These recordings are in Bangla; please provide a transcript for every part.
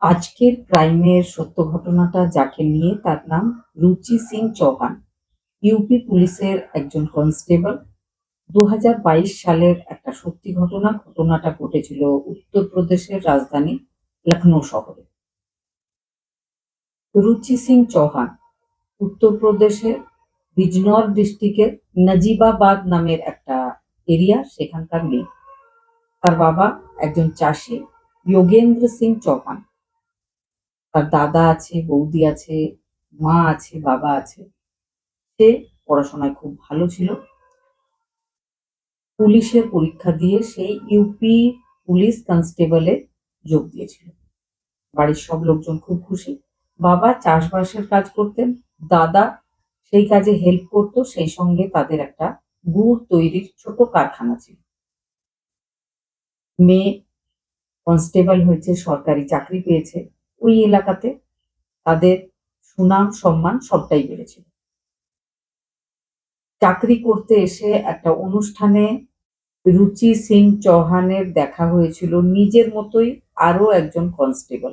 আজকের ক্রাইমের সত্য ঘটনাটা যাকে নিয়ে তার নাম রুচি সিং চৌহান। ইউপি পুলিশের একজন কনস্টেবল। ২০২২ সালের একটা সত্যি ঘটনাটা ঘটেছিল উত্তরপ্রদেশের রাজধানী লখনৌ শহরে। রুচি সিং চৌহান উত্তরপ্রদেশের বিজনৌর ডিস্ট্রিক্টের নজিবাবাদ নামের একটা এরিয়া, সেখানকার মেয়ে। তার বাবা একজন চাষি, যোগেন্দ্র সিং চৌহান। তার দাদা আছে, বৌদি আছে, মা আছে, বাবা আছে। সে পড়াশোনায় খুব ভালো ছিল। পুলিশের পরীক্ষা দিয়ে সে ইউপি পুলিশ কনস্টেবলে যোগ দিয়েছিল। বাড়ির সব লোকজন খুব খুশি। বাবা চাষবাসের কাজ করতেন, দাদা সেই কাজে হেল্প করতো, সেই সঙ্গে তাদের একটা গুড় তৈরির ছোট কারখানা ছিল। মেয়ে কনস্টেবল হয়েছে, সরকারি চাকরি পেয়েছে। ওই এলাকাতে তাদের সুনাম সম্মান সবটাই বেড়েছিল। চাকরি করতে এসে একটা অনুষ্ঠানে রুচি সিং চৌহানের দেখা হয়েছিল নিজের মতোই আরো একজন কনস্টেবল,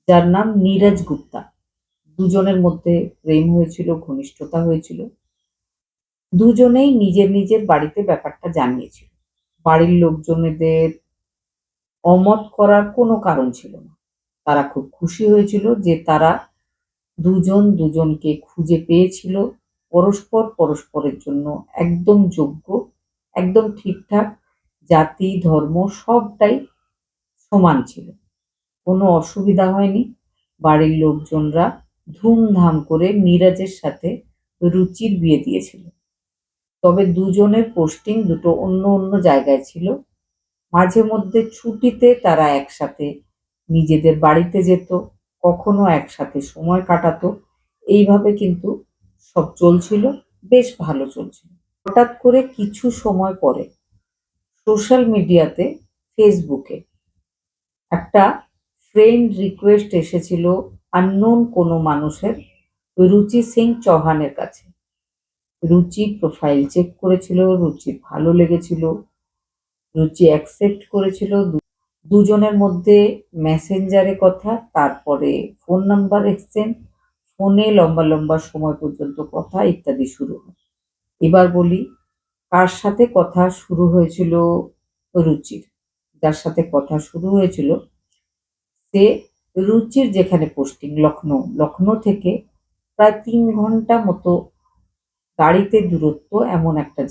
যার নাম নীরজ গুপ্তা। দুজনের মধ্যে প্রেম হয়েছিল, ঘনিষ্ঠতা হয়েছিল। দুজনেই নিজের নিজের বাড়িতে ব্যাপারটা জানিয়েছিল। বাড়ির লোকজনেদের অমত করার কোনো কারণ ছিল না। তারা খুব খুশি হয়েছিল যে তারা দুজন দুজনকে খুঁজে পেয়েছিল। পরস্পর পরস্পরের জন্য একদম যোগ্য, একদম ঠিকঠাক। জাতি ধর্ম সবটাই সমান ছিল, কোনো অসুবিধা হয়নি। বাড়ির লোকজনরা ধুমধাম করে নীরজের সাথে রুচির বিয়ে দিয়েছিল। তবে দুজনের পোস্টিং দুটো অন্য অন্য জায়গায় ছিল। মাঝে মধ্যে ছুটিতে তারা একসাথে নিজেদের বাড়িতে যেত, কখনো একসাথে সময় কাটাতো। এইভাবে কিন্তু সব চলছিল, বেশ ভালো চলছিল। হঠাৎ করে কিছু সময় পরে সোশ্যাল মিডিয়াতে, ফেসবুকে একটা ফ্রেন্ড রিকোয়েস্ট এসেছিল আননোন কোনো মানুষের রুচি সিং চৌহানের কাছে। রুচি প্রোফাইল চেক করেছিল, রুচির ভালো লেগেছিল, রুচি অ্যাকসেপ্ট করেছিল। দুজনের মধ্যে মেসেঞ্জারে কথা, তারপরে ফোন নাম্বার এক্সচেঞ্জ, ফোনে লম্বা লম্বা সময় পর্যন্ত কথা ইত্যাদি শুরু হয়। এবার বলি কার সাথে কথা শুরু হয়েছিল। রুচির, যার সাথে কথা শুরু হয়েছিল সে, রুচির যেখানে পোস্টিং লখনৌ থেকে প্রায় ৩ ঘন্টা মতো গাড়িতে দূরত্ব এমন একটা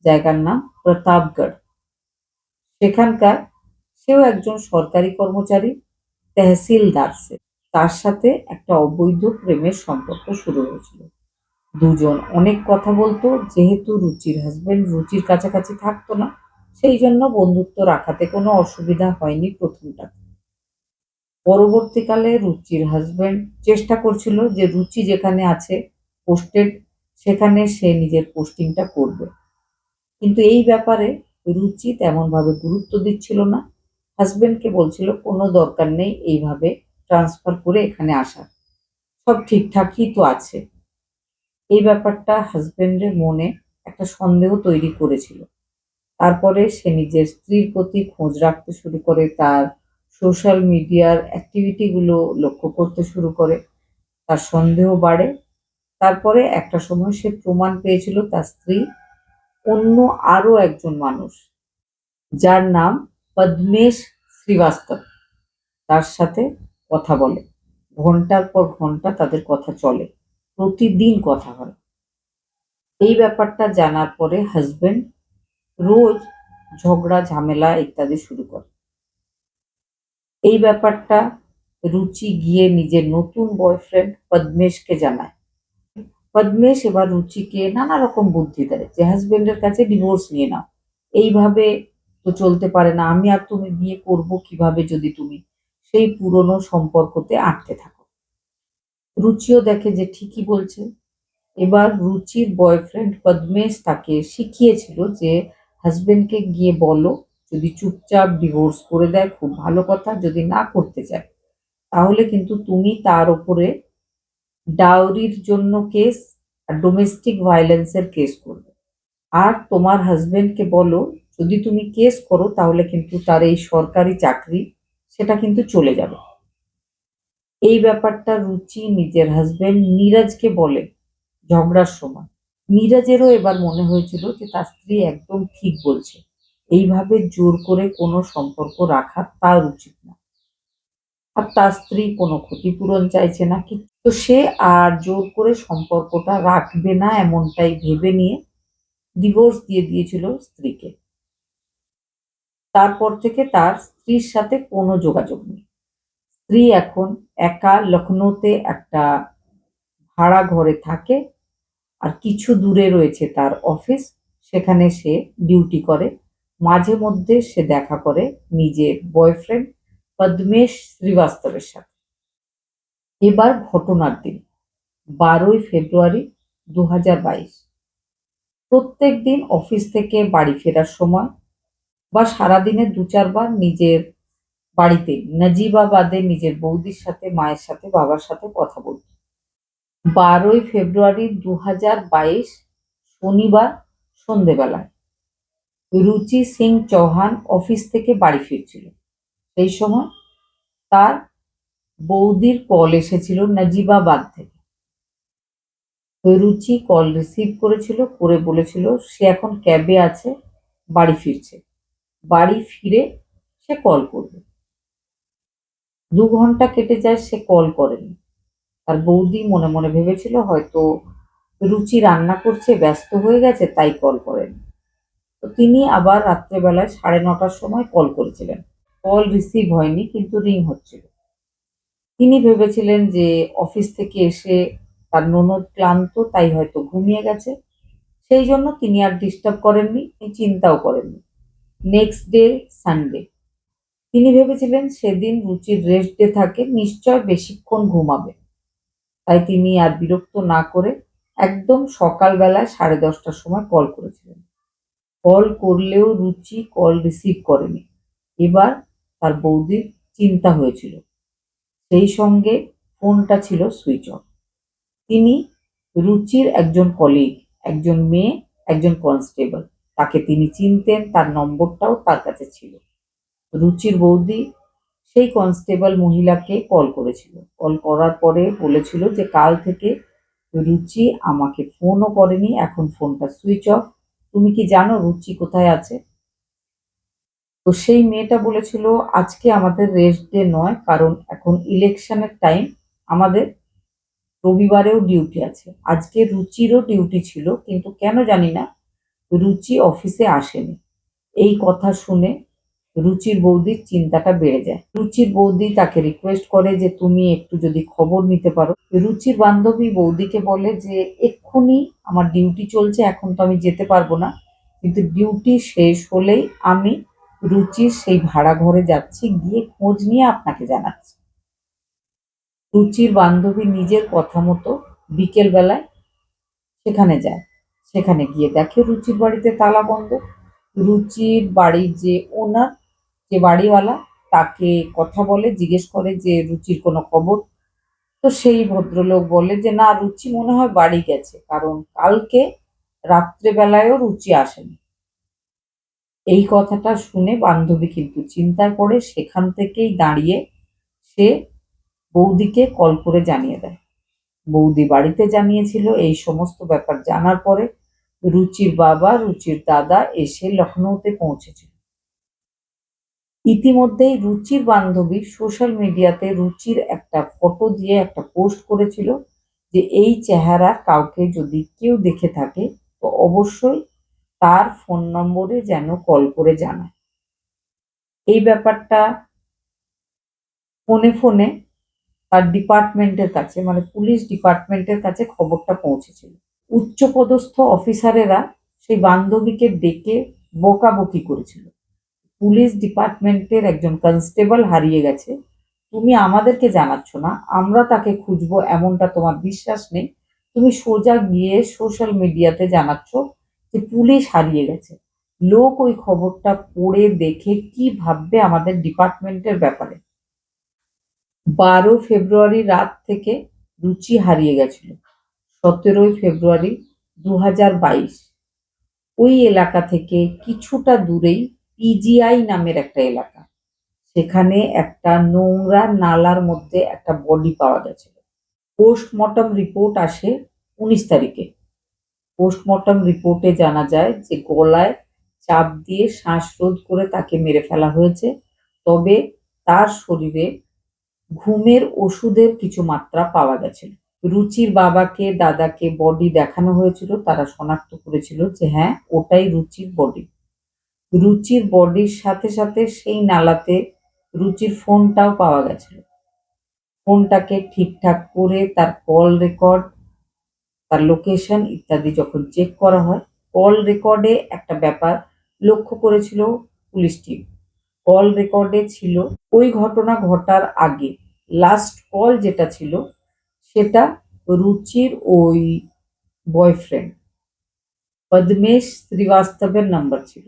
জায়গার নাম প্রতাপগড়। সেখানকার সেও একজন সরকারি কর্মচারী, তহসিলদার সে। তার সাথে একটা অবৈধ প্রেমের সম্পর্ক শুরু হয়েছিল। দুজন অনেক কথা বলতো। যেহেতু রুচির হাজবেন্ড রুচির কাছাকাছি থাকতো না, সেই জন্য বন্ধুত্ব রাখাতে কোনো অসুবিধা হয়নি প্রথমটা। পরবর্তীকালে রুচির হাজবেন্ড চেষ্টা করছিল যে রুচি যেখানে আছে পোস্টেড, সেখানে সে নিজের পোস্টিংটা করবে। কিন্তু এই ব্যাপারে রুচি তেমনভাবে গুরুত্ব দিচ্ছিল না। হাজবেন্ডকে বলছিল কোনো দরকার নেই এইভাবে ট্রান্সফার করে এখানে আসার, সব ঠিকঠাকই তো আছে। এই ব্যাপারটা হাজবেন্ডের মনে একটা সন্দেহ তৈরি করেছিল। তারপরে সে নিজের স্ত্রীর প্রতি খোঁজ রাখতে শুরু করে, তার সোশ্যাল মিডিয়ার অ্যাক্টিভিটি গুলো লক্ষ্য করতে শুরু করে। তার সন্দেহ বাড়ে। তারপরে একটা সময় সে প্রমাণ পেয়েছিল তার স্ত্রী অন্য আরো একজন মানুষ, যার নাম পদ্মেশ শ্রীবাস্তব, তার সাথে কথা বলে। ঘন্টার পর ঘন্টা তাদের কথা চলে, প্রতিদিন কথা হয়। এই ব্যাপারটা জানার পরে হাজবেন্ড রোজ ঝগড়া ঝামেলা ইত্যাদি শুরু করে। এই ব্যাপারটা রুচি গিয়ে নিজের নতুন বয়ফ্রেন্ড পদ্মেশকে জানায়। পদ্মেশ এবার রুচিকে নানা রকম বুদ্ধি দেয় যে হাজবেন্ডের কাছে ডিভোর্স নিয়ে নাও, এইভাবে তো চলতে পারে না, আমি আর তুমি বিয়ে করবো কিভাবে যদি তুমি সেই পুরনো সম্পর্কতে আটকে থাকো। রুচিও দেখে যে ঠিকই বলছে। এবার রুচির বয়ফ্রেন্ড পদ্মেশ তাকে শিখিয়েছিল যে হাজবেন্ডকে গিয়ে বলো, যদি চুপচাপ ডিভোর্স করে দেয় খুব ভালো কথা, যদি না করতে চায় তাহলে কিন্তু তুমি তার উপরে ডাউরির জন্য কেস আর ডোমেস্টিক ভায়োলেন্সের কেস করবে। আর তোমার হাজবেন্ডকে বলো, যদি তুমি কেস করো তাহলে কিন্তু তার এই সরকারি চাকরি সেটা কিন্তু চলে যাবে। এই ব্যাপারটা রুচি নিজের হাজবেন্ড নীরজকে বলে ঝগড়ার সময়। নীরজেরও এবার মনে হয়েছিল যে তার স্ত্রী একদম ঠিক বলছে, এইভাবে জোর করে কোনো সম্পর্ক রাখা তার উচিত না। আর তার স্ত্রী কোনো ক্ষতিপূরণ চাইছে না, তো সে আর জোর করে সম্পর্কটা রাখবে না এমনটাই ভেবে নিয়ে ডিভোর্স দিয়ে দিয়েছিল স্ত্রীকে। তারপর থেকে তার স্ত্রীর সাথে কোনো যোগাযোগ নেই। স্ত্রী এখন একা লখনৌতে একটা ভাড়া ঘরে থাকে, আর কিছু দূরে রয়েছে তার অফিস, সেখানে সে ডিউটি করে। মাঝে মধ্যে সে দেখা করে নিজের বয়ফ্রেন্ড পদ্মেশ শ্রীবাস্তবের সাথে। এবার ঘটনার দিন 12ই ফেব্রুয়ারি 2022। প্রত্যেক দিন অফিস থেকে বাড়ি ফেরার সময় বা সারাদিনে দু চারবার নিজের বাড়িতে নাজিবাবাদে নিজের বৌদির সাথে, মায়ের সাথে, বাবার সাথে কথা বলত। 12ই ফেব্রুয়ারি 2022 শনিবার সন্ধেবেলায় রুচি সিং চৌহান অফিস থেকে বাড়ি ফিরছিল। সেই সময় তার বৌদির কল এসেছিল নাজিবাবাদ থেকে। রুচি কল রিসিভ করেছিল, করে বলেছিল সে এখন ক্যাবে আছে, বাড়ি ফিরছে, বাড়ি ফিরে সে কল করবে। 2 ঘন্টা কেটে যায়, সে কল করেনি। তার বৌদি মনে মনে ভেবেছিল হয়তো রুচি রান্না করছে, ব্যস্ত হয়ে গেছে, তাই কল করেনি। তো তিনি আবার রাত্রেবেলায় 9:30টার সময় কল করেছিলেন। কল রিসিভ হয়নি, কিন্তু রিং হচ্ছিল। তিনি ভেবেছিলেন যে অফিস থেকে এসে তার ননদ ক্লান্ত, তাই হয়তো ঘুমিয়ে গেছে। সেই জন্য তিনি আর ডিস্টার্ব করেননি, তিনি চিন্তাও করেননি। নেক্সট ডে সানডে, তিনি ভেবেছিলেন সেদিন রুচির রেস্ট ডে থাকে, নিশ্চয় বেশিক্ষণ ঘুমাবে। তাই তিনি আর বিরক্ত না করে একদম সকালবেলায় 10:30টার সময় কল করেছিলেন। কল করলেও রুচি কল রিসিভ করেনি। এবার তার বৌদির চিন্তা হয়েছিল। সেই সঙ্গে ফোনটা ছিল সুইচ অফ। তিনি রুচির একজন কলিগ, একজন মেয়ে, একজন কনস্টেবল, তাকে তিনি চিনতেন, তার নম্বরটাও তার কাছে ছিল। রুচির বৌদি সেই কনস্টেবল মহিলাকে কল করেছিল। কল করার পরে বলেছিল যে কাল থেকে রুচি আমাকে ফোনও করেনি, এখন ফোনটা সুইচ অফ। তুমি কি জানো রুচি কোথায় আছে? তো সেই মেয়েটা বলেছিল আজকে আমাদের রেস্ট ডে নয়, কারণ এখন ইলেকশনের টাইম, আমাদের রবিবারেও ডিউটি আছে। আজকে রুচিরও ডিউটি ছিল, কিন্তু কেন জানি না রুচি অফিসে আসেনি। এই কথা শুনে রুচির বৌদির চিন্তাটা বেড়ে যায়। রুচির বৌদি তাকে রিকোয়েস্ট করে যে তুমি একটু যদি খবর নিতে পারো। রুচির বান্ধবী বৌদিকে বলে যে এক্ষুনি আমার ডিউটি চলছে, এখন তো আমি যেতে পারবো না, কিন্তু ডিউটি শেষ হলেই আমি রুচির সেই ভাড়া ঘরে যাচ্ছি, গিয়ে খোঁজ নিয়ে আপনাকে জানাচ্ছি। রুচির বান্ধবী নিজের কথা মতো বিকেল বেলায় সেখানে যায়। সেখানে গিয়ে দেখে রুচির বাড়িতে তালা বন্ধ। রুচির বাড়ির যে ওনার, যে বাড়িওয়ালা, তাকে কথা বলে, জিজ্ঞেস করে যে রুচির কোনো খবর। তো সেই ভদ্রলোক বলে যে না, রুচি মনে হয় বাড়ি গেছে, কারণ কালকে রাত্রেবেলায়ও রুচি আসেনি। এই কথাটা শুনে বান্ধবী কিন্তু চিন্তায় পড়ে, সেখান থেকেই দাঁড়িয়ে সে বৌদিকে কল করে জানিয়ে দেয়। বৌদি বাড়িতে জানিয়েছিল। এই সমস্ত ব্যাপার জানার পরে রুচির বাবা, রুচির দাদা এসে লখনৌতে পৌঁছেছিল। ইতিমধ্যেই রুচির বান্ধবী সোশ্যাল মিডিয়াতে রুচির একটা ফটো দিয়ে একটা পোস্ট করেছিল যে এই চেহারা কাউকে যদি কেউ দেখে থাকে তো অবশ্যই তার ফোন নম্বরে যেন কল করে জানায়। এই ব্যাপারটা ফোনে ফোনে তার ডিপার্টমেন্টের কাছে, মানে পুলিশ ডিপার্টমেন্টের কাছে খবরটা পৌঁছেছিল। উচ্চপদস্থ অফিসারেরা সেই বান্ধবীকে ডেকে বকাবকি করেছিল। পুলিশ ডিপার্টমেন্টের একজন কনস্টেবল হারিয়ে গেছে, তুমি আমাদেরকে জানাচ্ছ না, আমরা তাকে খুঁজবো এমনটা তোমার বিশ্বাস নেই, তুমি সোজা গিয়ে সোশ্যাল মিডিয়াতে জানাচ্ছ যে পুলিশ হারিয়ে গেছে। লোক ওই খবরটা পড়ে দেখে কি ভাববে আমাদের ডিপার্টমেন্টের ব্যাপারে। 12 ফেব্রুয়ারি রাত থেকে রুচি হারিয়ে গেছিল। 17 ফেব্রুয়ারি 2022 ওই এলাকা থেকে কিছুটা দূরেই পিজিআই নামের একটা এলাকা, সেখানে একটা নোংরা নালার মধ্যে একটা বডি পাওয়া গেছিল। পোস্টমর্টম রিপোর্ট আসে 19 তারিখে। পোস্টমর্টম রিপোর্টে জানা যায় যে গলায় চাপ দিয়ে শ্বাসরোধ করে তাকে মেরে ফেলা হয়েছে। তবে তার শরীরে ঘুমের ওষুধের কিছু মাত্রা পাওয়া গেছিল। রুচির বাবাকে, দাদাকে বডি দেখানো হয়েছিল। তারা শনাক্ত করেছিল যে হ্যাঁ, ওটাই রুচির বডি। রুচির বডির সাথে সাথে সেই নালাতে রুচির ফোনটাও পাওয়া গেছিল। ফোনটাকে ঠিকঠাক করে তার কল রেকর্ড, তার লোকেশন ইত্যাদি যখন চেক করা হয়, কল রেকর্ডে একটা ব্যাপার লক্ষ্য করেছিল পুলিশ টিম। কল রেকর্ডে ছিল ওই ঘটনা ঘটার আগে লাস্ট কল যেটা ছিল সেটা রুচির ওই বয়ফ্রেন্ড পদ্মেশ শ্রীবাস্তবের নাম্বার ছিল।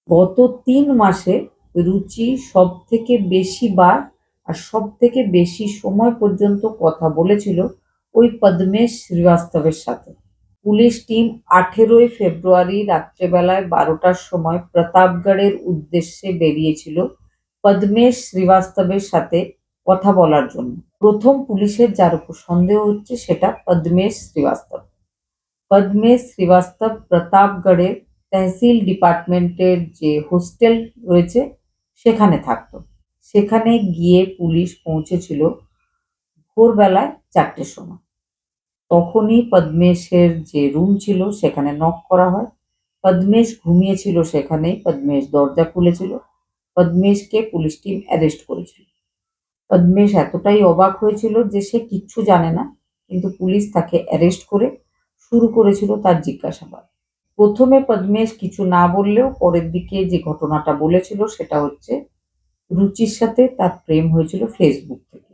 গত ৩ মাসে রুচি সব থেকে বেশি বার আর সব থেকে বেশি সময় পর্যন্ত কথা বলেছিল ওই পদ্মেশ শ্রীবাস্তবের সাথে। পুলিশ টিম 18 ফেব্রুয়ারি রাত্রেবেলায় 12টার সময় প্রতাপগড়ের উদ্দেশ্যে বেরিয়েছিল পদ্মেশ শ্রীবাস্তবের সাথে কথা বলার জন্য। প্রথম পুলিশের যার উপর সন্দেহ হচ্ছে সেটা পদ্মেশ শ্রীবাস্তব। পদ্মেশ শ্রীবাস্তব প্রতাপগড়ের তহসিল ডিপার্টমেন্টের যে হোস্টেল রয়েছে সেখানে থাকতো। সেখানে গিয়ে পুলিশ পৌঁছেছিল ভোরবেলায় 4টের সময়। তখনই পদ্মেশের যে রুম ছিল সেখানে নক করা হয়। পদ্মেশ ঘুমিয়েছিল সেখানেই। পদ্মেশ দরজা খুলেছিল। পদ্মেশকে পুলিশ টিম অ্যারেস্ট করেছিল। পদ্মেশ এতটাই অবাক হয়েছিল যে সে কিচ্ছু জানে না, কিন্তু পুলিশ তাকে অ্যারেস্ট করে শুরু করেছিল তার জিজ্ঞাসাবাদ। প্রথমে পদ্মেশ কিছু না বললেও পরের দিকে যে ঘটনাটা বলেছিল সেটা হচ্ছে রুচির সাথে তার প্রেম হয়েছিল ফেসবুক থেকে।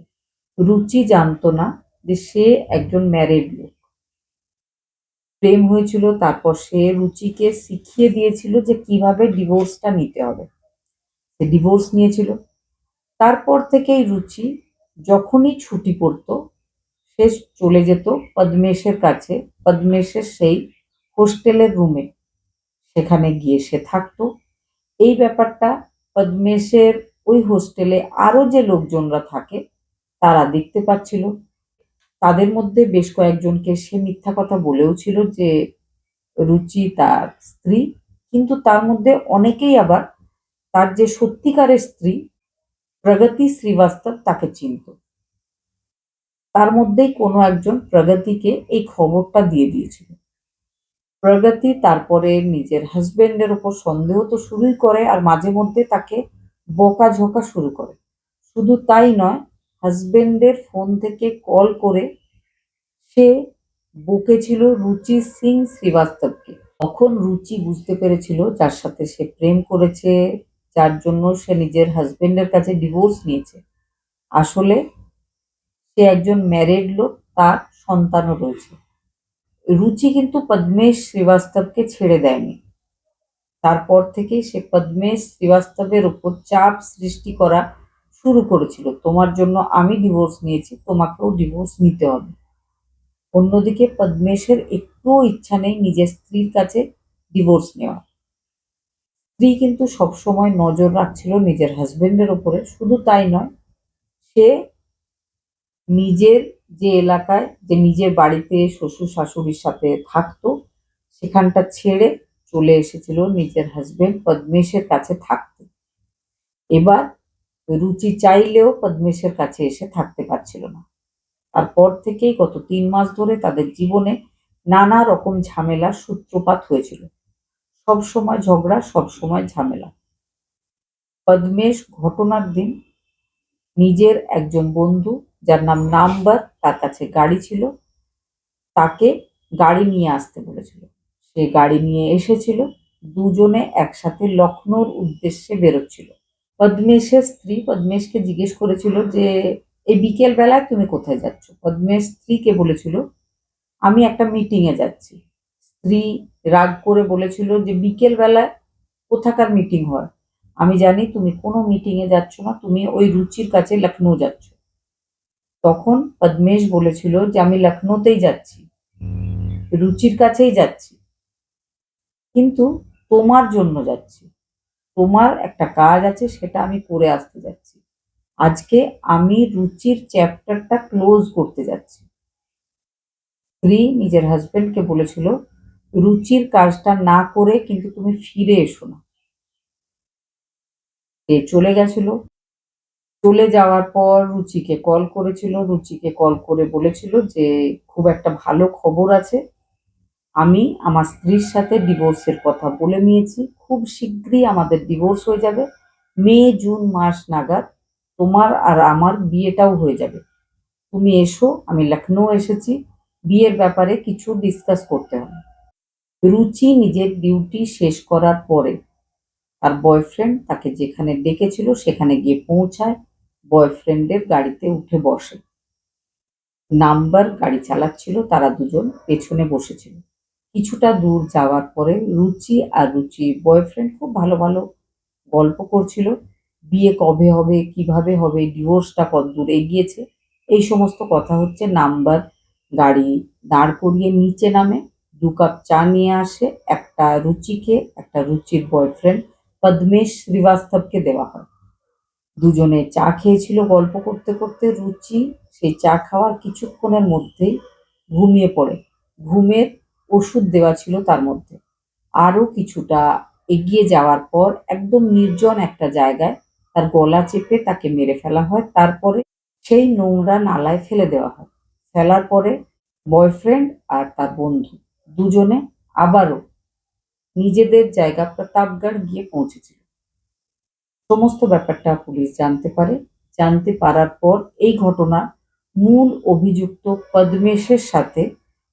রুচি জানতো না যে সে একজন ম্যারিড লোক। প্রেম হয়েছিল, তারপর সে রুচিকে শিখিয়ে দিয়েছিল যে কিভাবে ডিভোর্সটা নিতে হবে। সে ডিভোর্স নিয়েছিল। তারপর থেকেই রুচি যখনই ছুটি পড়তো সে চলে যেত পদ্মেশের কাছে, পদ্মেশের সেই হোস্টেলের রুমে। সেখানে গিয়ে সে থাকতো। এই ব্যাপারটা পদ্মেশের ওই হোস্টেলে আরো যে লোকজনরা থাকে তারা দেখতে পাচ্ছিল। তাদের মধ্যে বেশ কয়েকজনকে সে মিথ্যা কথা বলেও ছিল যে রুচি তার স্ত্রী, কিন্তু তার মধ্যে অনেকেই আবার তার যে সত্যিকারের স্ত্রী প্রগতি শ্রীবাস্তব তাকে চিনত। তার মধ্যেই কোনো একজন প্রগতিকে এই খবরটা দিয়ে দিয়েছিল। প্রগতি তারপরে নিজের হাজবেন্ডের ওপর সন্দেহ তো শুরুই করে, আর মাঝে মধ্যে তাকে বকাঝকা শুরু করে। শুধু তাই নয়, হাজবেন্ডের ফোন থেকে কল করে সে বকেছিল রুচি সিং শ্রীবাস্তবকে। তখন রুচি বুঝতে পেরেছিল যার সাথে সে প্রেম করেছে, যার জন্য সে নিজের হাজবেন্ডের কাছে ডিভোর্স নিয়েছে, আসলে সে একজন ম্যারিড লোক, তার সন্তানও রয়েছে। রুচি কিন্তু পদ্মেশ শ্রীবাস্তবকে ছেড়ে দেয়নি। তারপর থেকেই সে পদ্মেশ শ্রীবাস্তবের উপর চাপ সৃষ্টি করা শুরু করেছিল, তোমার জন্য আমি ডিভোর্স নিয়েছি, তোমাকেও ডিভোর্স নিতে হবে। অন্যদিকে পদ্মেশের একটুও ইচ্ছা নেই নিজের স্ত্রীর কাছে ডিভোর্স নেওয়ার। স্ত্রী কিন্তু সবসময় নজর রাখছিল নিজের হাজবেন্ডের উপরে। শুধু তাই নয়, সে নিজের যে এলাকায়, যে নিজের বাড়িতে শ্বশুর শাশুড়ির সাথে থাকতো, সেখানটা ছেড়ে চলে এসেছিল নিজের হাজবেন্ড পদ্মেশের কাছে থাকতে। এবার রুচি চাইলেও পদ্মেশের কাছে এসে থাকতে পারছিল না। তারপর থেকেই গত 3 মাস ধরে তাদের জীবনে নানা রকম ঝামেলার সূত্রপাত হয়েছিল। সবসময় ঝগড়া, সবসময় ঝামেলা। পদ্মেশ ঘটনার দিন নিজের একজন বন্ধু, যার নাম নাম্বার, তার কাছে গাড়ি ছিল, তাকে গাড়ি নিয়ে আসতে বলেছিল। সে গাড়ি নিয়ে এসেছিল। দুজনে একসাথে লখনৌর উদ্দেশ্যে বেরোচ্ছিল। পদ্মেশের স্ত্রী পদ্মেশকে জিজ্ঞেস করেছিল যে এই বিকেল বেলায় তুমি কোথায় যাচ্ছ? পদ্মেশ স্ত্রীকে বলেছিল আমি একটা মিটিং এ যাচ্ছি। স্ত্রী রাগ করে বলেছিল যে বিকেল বেলায় কোথাকার মিটিং হয়? আমি জানি তুমি কোনো মিটিং এ যাচ্ছ না, তুমি ওই রুচির কাছে লখনৌ যাচ্ছ। তখন পদ্মেশ বলেছিল যে আমি লখনৌতেই যাচ্ছি, রুচির কাছেই যাচ্ছি, কিন্তু তোমার জন্য যাচ্ছি। তোমার একটা কাজ আছে, সেটা আমি করে আসতে যাচ্ছি। আজকে আমি রুচির চ্যাপ্টারটা ক্লোজ করতে যাচ্ছি। স্ত্রী নিজের হাজবেন্ডকে বলেছিল, রুচির কাজটা না করে কিন্তু তুমি ফিরে এসো না। সে চলে গেছিল। চলে যাওয়ার পর রুচিকে কল করেছিল, রুচিকে কল করে বলেছিল যে খুব একটা ভালো খবর আছে, আমি আমার স্ত্রীর সাথে ডিভোর্সের কথা বলে নিয়েছি, খুব শিগগিরই আমাদের ডিভোর্স হয়ে যাবে, মে জুন মাস নাগাদ তোমার আর আমার বিয়েটাও হয়ে যাবে। তুমি এসো, আমি লখনৌ এসেছি, বিয়ের ব্যাপারে কিছু ডিসকাস করতে হবে। রুচি নিজের ডিউটি শেষ করার পরে তার বয়ফ্রেন্ড তাকে যেখানে ডেকেছিল সেখানে গিয়ে পৌঁছায়, বয়ফ্রেন্ডের গাড়িতে উঠে বসে। নাম্বার গাড়ি চালাচ্ছিল, তারা দুজন পেছনে বসেছিল। কিছুটা দূর যাওয়ার পরে রুচি আর রুচির বয়ফ্রেন্ড খুব ভালো ভালো গল্প করছিল, বিয়ে কবে হবে, কিভাবে হবে, ডিভোর্সটা কতদূর এগিয়েছে, এই সমস্ত কথা হচ্ছে। নাম্বার গাড়ি দাঁড় করিয়ে নিচে নামে, 2 কাপ চা নিয়ে আসে, একটা রুচিকে, একটা রুচির বয়ফ্রেন্ড পদ্মেশ শ্রীবাস্তবকে দেওয়া হয়। দুজনে চা খেয়েছিল গল্প করতে করতে। রুচি সেই চা খাওয়ার কিছুক্ষণের মধ্যেই ঘুমিয়ে পড়ে। ঘুমের ওষুধ দেওয়া ছিল তার মধ্যে। আরো কিছুটা এগিয়ে যাওয়ার পর একদম নির্জন একটা জায়গায় তার গলা চেপে তাকে মেরে ফেলা হয়। তারপরে সেই নোংরা নালায় ফেলে দেওয়া হয়। ফেলার পরে বয়ফ্রেন্ড আর তার বন্ধু দুজনে আবারও নিজেদের জায়গা প্রতাপগড় গিয়ে পৌঁছেছিল। সমস্ত ব্যাপারটা পুলিশ জানতে পারে। জানতে পারার পর এই ঘটনার মূল অভিযুক্ত পদ্মেশের সাথে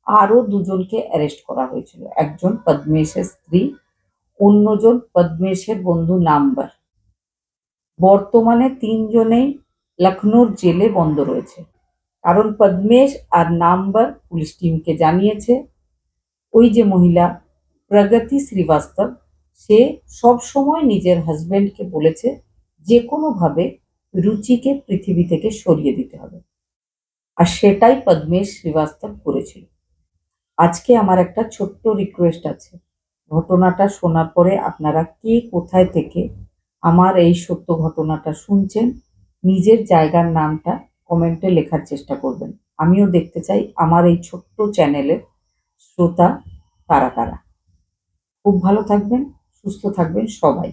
আরো দুজনকে অ্যারেস্ট করা হয়েছিল। একজন পদ্মেশের স্ত্রী, অন্যজন পদ্মেশের বন্ধু নাম্বার। বর্তমানে তিনজনেই লখনৌর জেলে বন্ধ রয়েছে। কারণ পদ্মেশ আর নাম্বার পুলিশ টিমকে জানিয়েছে, ওই যে মহিলা প্রগতি শ্রীবাস্তব, সে সবসময় নিজের হাজবেন্ডকে বলেছে যে কোনোভাবে রুচিকে পৃথিবী থেকে সরিয়ে দিতে হবে, আর সেটাই পদ্মেশ শ্রীবাস্তব করেছিল। আজকে আমার একটা ছোট্ট রিকোয়েস্ট আছে, ঘটনাটা শোনার পরে আপনারা কে কোথায় থেকে আমার এই সত্য ঘটনাটা শুনছেন, নিজের জায়গার নামটা কমেন্টে লেখার চেষ্টা করবেন। আমিও দেখতে চাই আমার এই ছোট্ট চ্যানেলের শ্রোতা কারা কারা। খুব ভালো থাকবেন, সুস্থ থাকবেন সবাই।